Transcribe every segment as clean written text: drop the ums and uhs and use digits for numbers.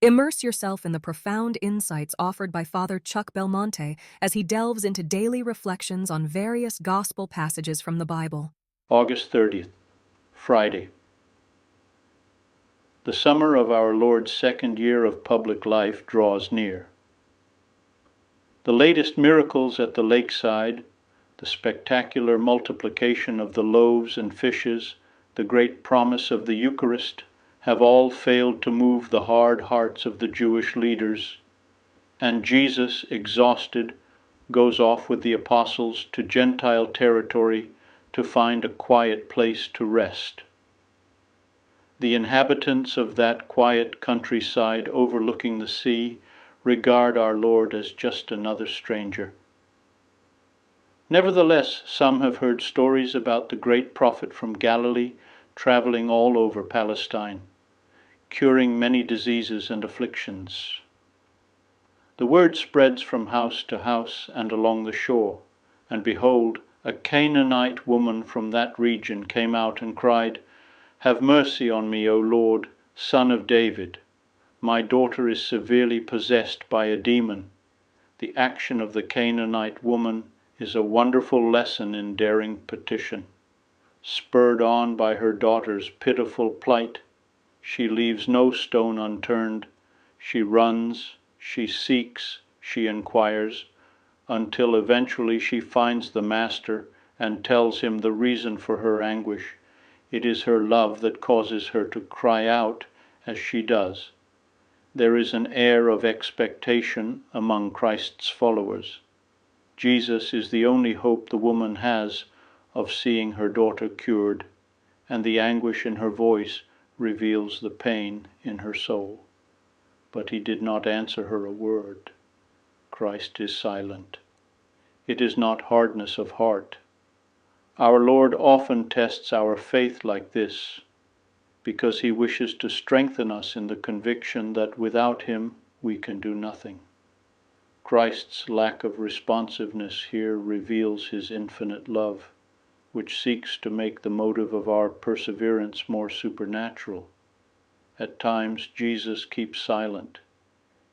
Immerse yourself in the profound insights offered by Father Chuck Belmonte as he delves into daily reflections on various gospel passages from the Bible. August 30th, Friday. The summer of our Lord's second year of public life draws near. The latest miracles at the lakeside, the spectacular multiplication of the loaves and fishes, the great promise of the Eucharist, have all failed to move the hard hearts of the Jewish leaders, and Jesus, exhausted, goes off with the apostles to Gentile territory to find a quiet place to rest. The inhabitants of that quiet countryside overlooking the sea regard our Lord as just another stranger. Nevertheless, some have heard stories about the great prophet from Galilee traveling all over Palestine, curing many diseases and afflictions. The word spreads from house to house and along the shore, and behold, a Canaanite woman from that region came out and cried, "Have mercy on me, O Lord, Son of David. My daughter is severely possessed by a demon." The action of the Canaanite woman is a wonderful lesson in daring petition. Spurred on by her daughter's pitiful plight, she leaves no stone unturned. She runs, she seeks, she inquires, until eventually she finds the Master and tells him the reason for her anguish. It is her love that causes her to cry out as she does. There is an air of expectation among Christ's followers. Jesus is the only hope the woman has of seeing her daughter cured, and the anguish in her voice reveals the pain in her soul. But he did not answer her a word. Christ is silent. It is not hardness of heart. Our Lord often tests our faith like this, because he wishes to strengthen us in the conviction that without him we can do nothing. Christ's lack of responsiveness here reveals his infinite love, which seeks to make the motive of our perseverance more supernatural. At times Jesus keeps silent.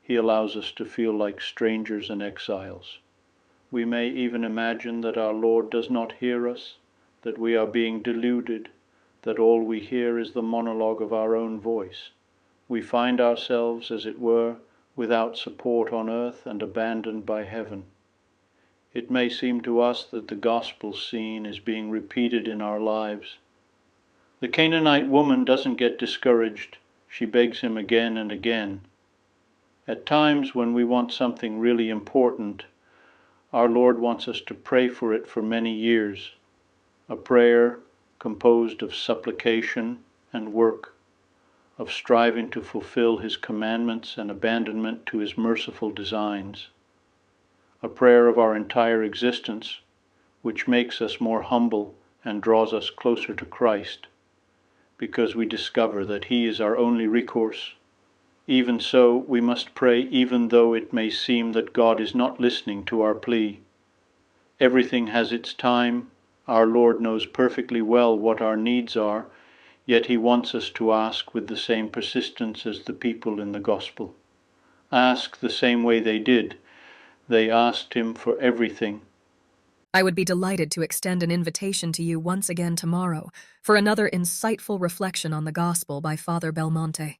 He allows us to feel like strangers and exiles. We may even imagine that our Lord does not hear us, that we are being deluded, that all we hear is the monologue of our own voice. We find ourselves, as it were, without support on earth and abandoned by heaven. It may seem to us that the gospel scene is being repeated in our lives. The Canaanite woman doesn't get discouraged. She begs him again and again. At times when we want something really important, our Lord wants us to pray for it for many years, a prayer composed of supplication and work, of striving to fulfill his commandments and abandonment to his merciful designs, a prayer of our entire existence, which makes us more humble and draws us closer to Christ, because we discover that he is our only recourse. Even so, we must pray even though it may seem that God is not listening to our plea. Everything has its time. Our Lord knows perfectly well what our needs are, yet he wants us to ask with the same persistence as the people in the Gospel. Ask the same way they did. They asked him for everything. I would be delighted to extend an invitation to you once again tomorrow for another insightful reflection on the Gospel by Father Belmonte.